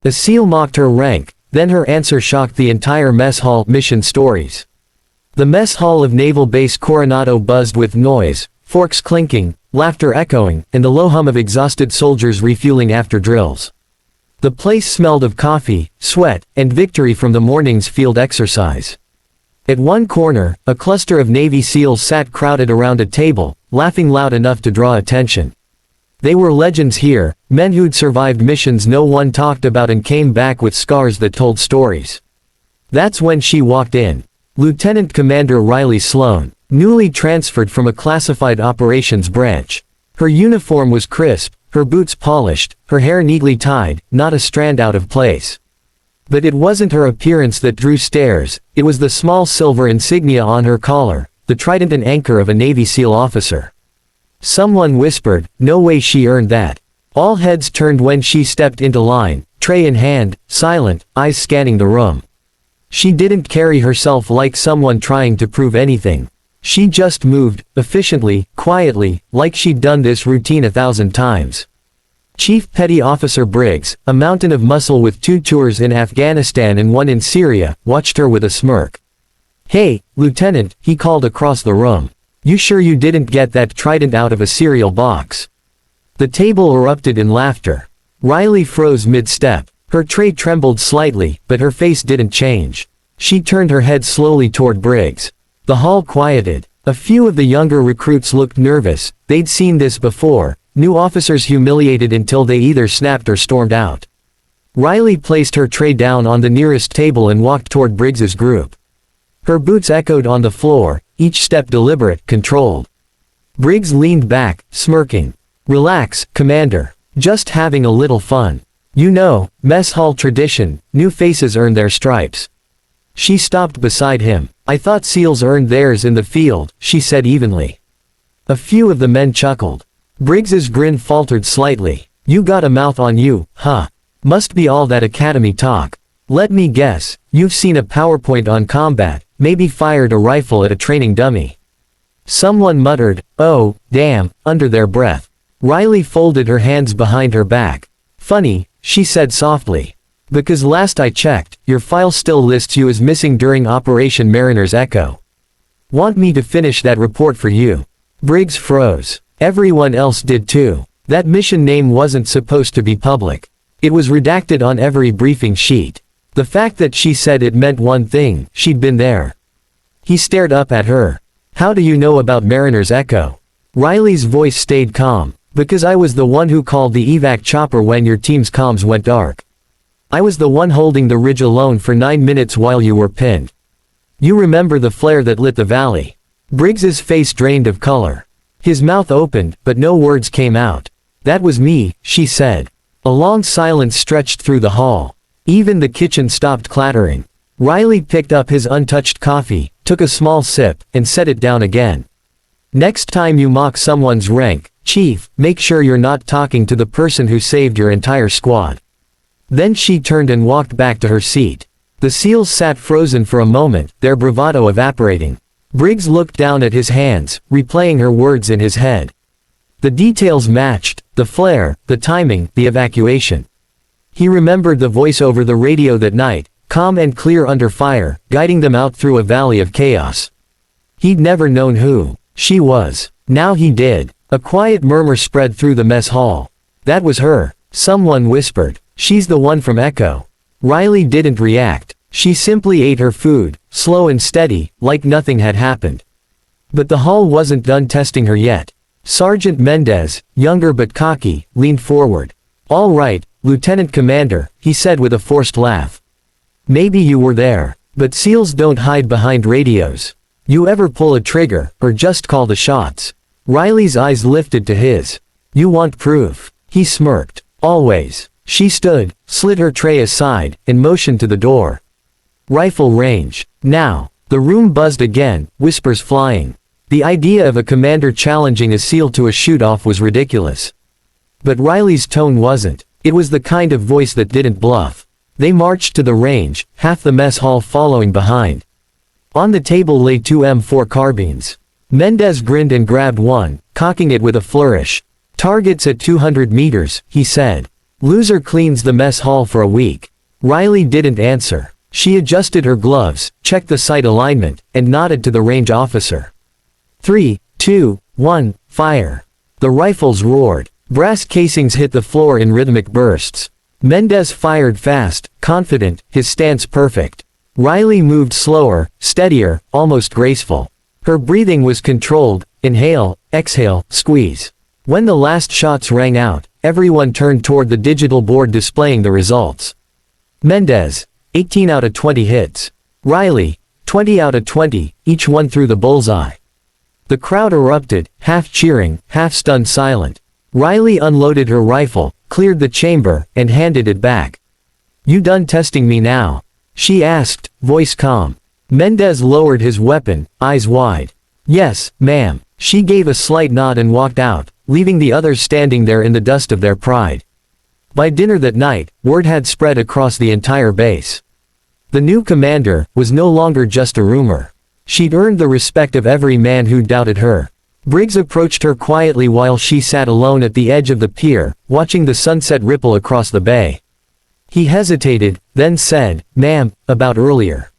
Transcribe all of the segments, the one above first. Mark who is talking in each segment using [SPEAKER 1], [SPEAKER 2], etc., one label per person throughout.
[SPEAKER 1] The SEAL mocked her rank, then her answer shocked the entire mess hall. Mission stories. The mess hall of Naval Base Coronado buzzed with noise, forks clinking, laughter echoing, and the low hum of exhausted soldiers refueling after drills. The place smelled of coffee, sweat, and victory from the morning's field exercise. At one corner, a cluster of Navy SEALs sat crowded around a table, laughing loud enough to draw attention. They were legends here, men who'd survived missions no one talked about and came back with scars that told stories. That's when she walked in. Lieutenant Commander Riley Sloan, newly transferred from a classified operations branch. Her uniform was crisp, her boots polished, her hair neatly tied, not a strand out of place. But it wasn't her appearance that drew stares, it was the small silver insignia on her collar, the trident and anchor of a Navy SEAL officer. Someone whispered, "No way she earned that." All heads turned when she stepped into line, tray in hand, silent, eyes scanning the room. She didn't carry herself like someone trying to prove anything. She just moved, efficiently, quietly, like she'd done this routine 1,000 times. Chief Petty Officer Briggs, a mountain of muscle with 2 tours in Afghanistan and 1 in Syria, watched her with a smirk. "Hey, Lieutenant," he called across the room. "You sure you didn't get that trident out of a cereal box?" The table erupted in laughter. Riley froze mid-step. Her tray trembled slightly, but her face didn't change. She turned her head slowly toward Briggs. The hall quieted. A few of the younger recruits looked nervous, they'd seen this before, new officers humiliated until they either snapped or stormed out. Riley placed her tray down on the nearest table and walked toward Briggs's group. Her boots echoed on the floor, each step deliberate, controlled. Briggs leaned back, smirking. "Relax, Commander. Just having a little fun. You know, mess hall tradition, new faces earn their stripes." She stopped beside him. "I thought SEALs earned theirs in the field," she said evenly. A few of the men chuckled. Briggs's grin faltered slightly. "You got a mouth on you, huh? Must be all that academy talk. Let me guess, you've seen a PowerPoint on combat, maybe fired a rifle at a training dummy." Someone muttered, "Oh, damn," under their breath. Riley folded her hands behind her back. "Funny," she said softly. "Because last I checked, your file still lists you as missing during Operation Mariner's Echo. Want me to finish that report for you?" Briggs froze. Everyone else did too. That mission name wasn't supposed to be public. It was redacted on every briefing sheet. The fact that she said it meant one thing, she'd been there. He stared up at her. "How do you know about Mariner's Echo?" Riley's voice stayed calm. "Because I was the one who called the evac chopper when your team's comms went dark. I was the one holding the ridge alone for 9 minutes while you were pinned. You remember the flare that lit the valley?" Briggs's face drained of color. His mouth opened, but no words came out. "That was me," she said. A long silence stretched through the hall. Even the kitchen stopped clattering. Riley picked up his untouched coffee, took a small sip, and set it down again. "Next time you mock someone's rank, Chief, make sure you're not talking to the person who saved your entire squad." Then she turned and walked back to her seat. The SEALs sat frozen for a moment, their bravado evaporating. Briggs looked down at his hands, replaying her words in his head. The details matched, the flare, the timing, the evacuation. He remembered the voice over the radio that night, calm and clear under fire, guiding them out through a valley of chaos. He'd never known who she was. Now he did. A quiet murmur spread through the mess hall. "That was her," someone whispered. "She's the one from Echo." Riley didn't react. She simply ate her food, slow and steady, like nothing had happened. But the hall wasn't done testing her yet. Sergeant Mendez, younger but cocky, leaned forward. "All right, Lieutenant Commander," he said with a forced laugh. "Maybe you were there. But SEALs don't hide behind radios. You ever pull a trigger, or just call the shots?" Riley's eyes lifted to his. "You want proof?" He smirked. "Always." She stood, slid her tray aside, and motioned to the door. "Rifle range. Now." The room buzzed again, whispers flying. The idea of a commander challenging a SEAL to a shoot-off was ridiculous. But Riley's tone wasn't. It was the kind of voice that didn't bluff. They marched to the range, half the mess hall following behind. On the table lay 2 M4 carbines. Mendez grinned and grabbed one, cocking it with a flourish. "Targets at 200 meters," he said. Loser cleans the mess hall for a week. Riley didn't answer. She adjusted her gloves, checked the sight alignment, and nodded to the range officer. 3, 2, 1, fire. The rifles roared. Brass casings hit the floor in rhythmic bursts. Mendez fired fast, confident, his stance perfect. Riley moved slower, steadier, almost graceful. Her breathing was controlled, inhale, exhale, squeeze. When the last shots rang out, everyone turned toward the digital board displaying the results. Mendez, 18 out of 20 hits. Riley, 20 out of 20, each one through the bullseye. The crowd erupted, half cheering, half stunned silent. Riley unloaded her rifle, cleared the chamber, and handed it back. "You done testing me now?" she asked, voice calm. Mendez lowered his weapon, eyes wide. "Yes, ma'am." She gave a slight nod and walked out, leaving the others standing there in the dust of their pride. By dinner that night, word had spread across the entire base. The new commander was no longer just a rumor. She'd earned the respect of every man who doubted her. Briggs approached her quietly while she sat alone at the edge of the pier, watching the sunset ripple across the bay. He hesitated, then said, "Ma'am, about earlier."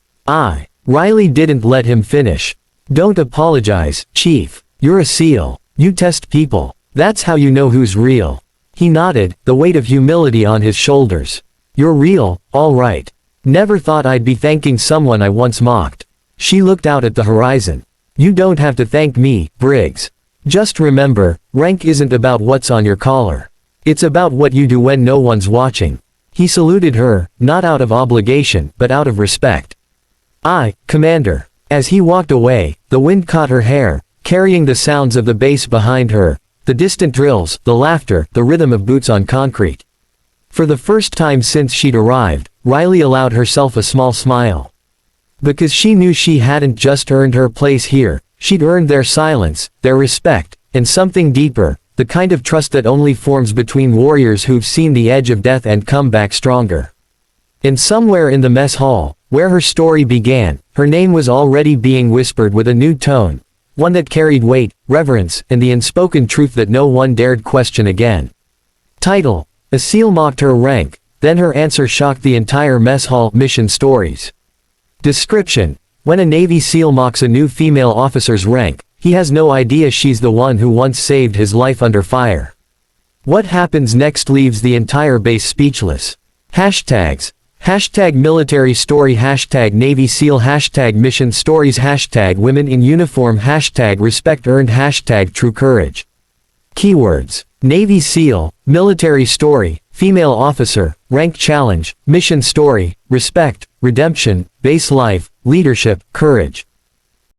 [SPEAKER 1] Riley didn't let him finish. "Don't apologize, Chief. You're a SEAL. You test people. That's how you know who's real." He nodded, the weight of humility on his shoulders. "You're real, all right. Never thought I'd be thanking someone I once mocked." She looked out at the horizon. "You don't have to thank me, Briggs. Just remember, rank isn't about what's on your collar. It's about what you do when no one's watching." He saluted her, not out of obligation, but out of respect. Commander." As he walked away, the wind caught her hair, carrying the sounds of the base behind her, the distant drills, the laughter, the rhythm of boots on concrete. For the first time since she'd arrived, Riley allowed herself a small smile. Because she knew she hadn't just earned her place here, she'd earned their silence, their respect, and something deeper, the kind of trust that only forms between warriors who've seen the edge of death and come back stronger. And somewhere in the mess hall, where her story began, her name was already being whispered with a new tone, one that carried weight, reverence, and the unspoken truth that no one dared question again. Title: A SEAL mocked her rank, then her answer shocked the entire mess hall. Mission stories. Description: When a Navy SEAL mocks a new female officer's rank, he has no idea she's the one who once saved his life under fire. What happens next leaves the entire base speechless. Hashtags: Hashtag military story, hashtag Navy SEAL, hashtag mission stories, hashtag women in uniform, hashtag respect earned, hashtag true courage. Keywords: Navy SEAL, military story, female officer, rank challenge, mission story, respect, redemption, base life, leadership, courage.